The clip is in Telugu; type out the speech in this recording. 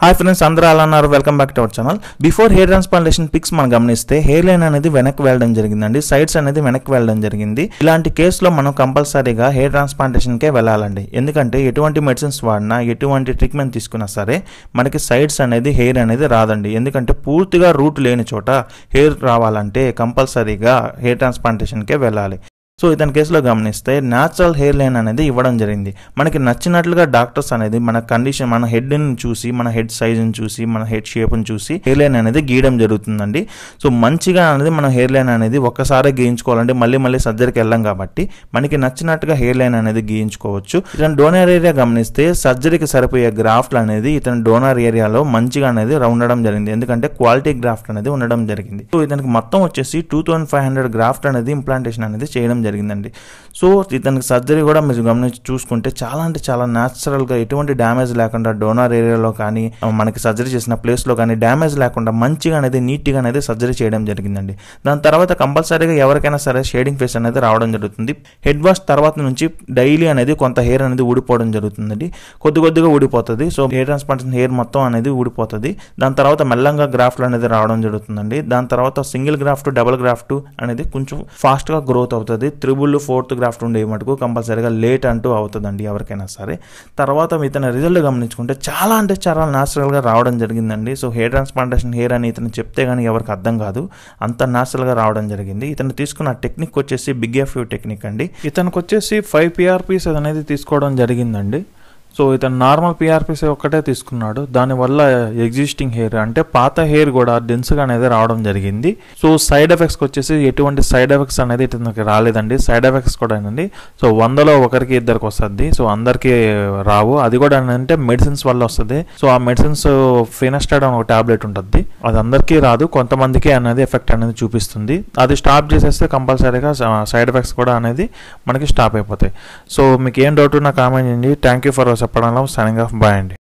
హాయ్ ఫ్రెండ్స్, అందరూ ఎలా ఉన్నారు? Welcome back to our channel. Before hair transplantation pics మనం గమనిస్తే హెయిర్ లైన్ అనేది వెనక్కి వెళ్ళడం జరిగిందండి, సైడ్స్ అనేది వెనక్కి వెళ్ళడం జరిగింది. ఇలాంటి కేసులో మనం కంపల్సరీగా హెయిర్ ట్రాన్స్ప్లాంటేషన్కే వెళ్ళాలండి. ఎందుకంటే ఎటువంటి మెడిసిన్స్ వాడినా, ఎటువంటి ట్రీట్మెంట్ తీసుకున్నా సరే మనకి సైడ్స్ అనేది హెయిర్ అనేది రాదండి. ఎందుకంటే పూర్తిగా రూట్ లేని చోట హెయిర్ రావాలంటే కంపల్సరీగా హెయిర్ ట్రాన్స్ప్లాంటేషన్కే వెళ్ళాలి. సో ఇతని కేసులో గమనిస్తే న్యాచురల్ హెయిర్ లైన్ అనేది ఇవ్వడం జరిగింది. మనకి నచ్చినట్లుగా డాక్టర్స్ అనేది మన కండిషన్, మన హెడ్ని చూసి, మన హెడ్ సైజుని చూసి, మన హెడ్ షేప్ని చూసి హెయిర్ లైన్ అనేది గీయడం జరుగుతుందండి. సో మంచిగా అనేది మనం హెయిర్ లైన్ అనేది ఒక్కసారి గీయించుకోవాలంటే మళ్ళీ సర్జరీకి వెళ్ళాం కాబట్టి మనకి నచ్చినట్టుగా హెయిర్ లైన్ అనేది గీయించుకోవచ్చు. ఇతని డోనర్ ఏరియా గమనిస్తే సర్జరీకి సరిపోయే గ్రాఫ్ట్లు అనేది ఇతని డోనర్ ఏరియాలో మంచిగా అనేది ఉండడం జరిగింది. ఎందుకంటే క్వాలిటీ గ్రాఫ్ట్ అనేది ఉండడం జరిగింది. సో ఇతనికి మొత్తం వచ్చేసి 2500 గ్రాఫ్ట్ అనేది ఇంప్లాంటేషన్ అనేది చేయడం జరిగిందండి. సో ఇతనికి సర్జరీ కూడా మీరు గమనించి చూసుకుంటే చాలా అంటే చాలా న్యాచురల్గా, ఎటువంటి డ్యామేజ్ లేకుండా డోనర్ ఏరియాలో కానీ మనకి సర్జరీ చేసిన ప్లేస్లో కానీ డ్యామేజ్ లేకుండా మంచిగా అనేది నీట్గా అనేది సర్జరీ చేయడం జరిగిందండి. దాని తర్వాత కంపల్సరీగా ఎవరికైనా సరే షేడింగ్ ఫేస్ అనేది రావడం జరుగుతుంది. హెడ్ వాష్ తర్వాత నుంచి డైలీ అనేది కొంత హెయిర్ అనేది ఊడిపోవడం జరుగుతుందండి. కొద్దిగా ఊడిపోతుంది. సో హెయిర్ ట్రాన్స్ప్లాంటేషన్ హెయిర్ మొత్తం అనేది ఊడిపోతుంది. దాని తర్వాత మెల్లంగా గ్రాఫ్ట్లు అనేది రావడం జరుగుతుందండి. దాని తర్వాత సింగిల్ గ్రాఫ్ట్, డబుల్ గ్రాఫ్ట్ అనేది కొంచెం ఫాస్ట్గా గ్రోత్ అవుతుంది. 3rd, 4th గ్రాఫ్ట్ ఉండే మటుకు కంపల్సరీగా లేట్ అంటూ అవుతుందండి ఎవరికైనా సరే. తర్వాత ఇతని రిజల్ట్ గమనించుకుంటే చాలా అంటే చాలా న్యాచురల్గా రావడం జరిగిందండి. సో హెయిర్ ట్రాన్స్ప్లాంటేషన్ హెయిర్ అని ఇతను చెప్తే కానీ ఎవరికి అర్థం కాదు, అంత న్యాచురల్గా రావడం జరిగింది. ఇతను తీసుకున్న టెక్నిక్ వచ్చేసి బిగ్ ఎఫ్యూ టెక్నిక్ అండి. ఇతనికి వచ్చేసి 5 PRPs అనేది తీసుకోవడం జరిగిందండి. సో ఇతను నార్మల్ PRPs ఒక్కటే తీసుకున్నాడు. దానివల్ల ఎగ్జిస్టింగ్ హెయిర్ అంటే పాత హెయిర్ కూడా డెన్స్గా అనేది రావడం జరిగింది. సో సైడ్ ఎఫెక్ట్స్కి వచ్చేసి ఎటువంటి సైడ్ ఎఫెక్ట్స్ అనేది ఇతనికి రాలేదండి. సైడ్ ఎఫెక్ట్స్ కూడా ఏంటండి, సో 100లో ఒకరికి ఇద్దరికి వస్తుంది. సో అందరికీ రావు. అది కూడా ఏంటంటే మెడిసిన్స్ వల్ల వస్తుంది. సో ఆ మెడిసిన్స్ ఫినాస్టైడ్ అని ఒక టాబ్లెట్ ఉంటుంది, అది అందరికీ రాదు, కొంతమందికి అనేది ఎఫెక్ట్ అనేది చూపిస్తుంది. అది స్టాప్ చేసేస్తే కంపల్సరీగా సైడ్ ఎఫెక్ట్స్ కూడా అనేది మనకి స్టాప్ అయిపోతాయి. సో మీకు ఏం డౌట్ ఉన్నా కామెంట్ చేయండి. థ్యాంక్ యూ ఫర్ చెప్పడంలో. Signing off. బాయ్ అండి.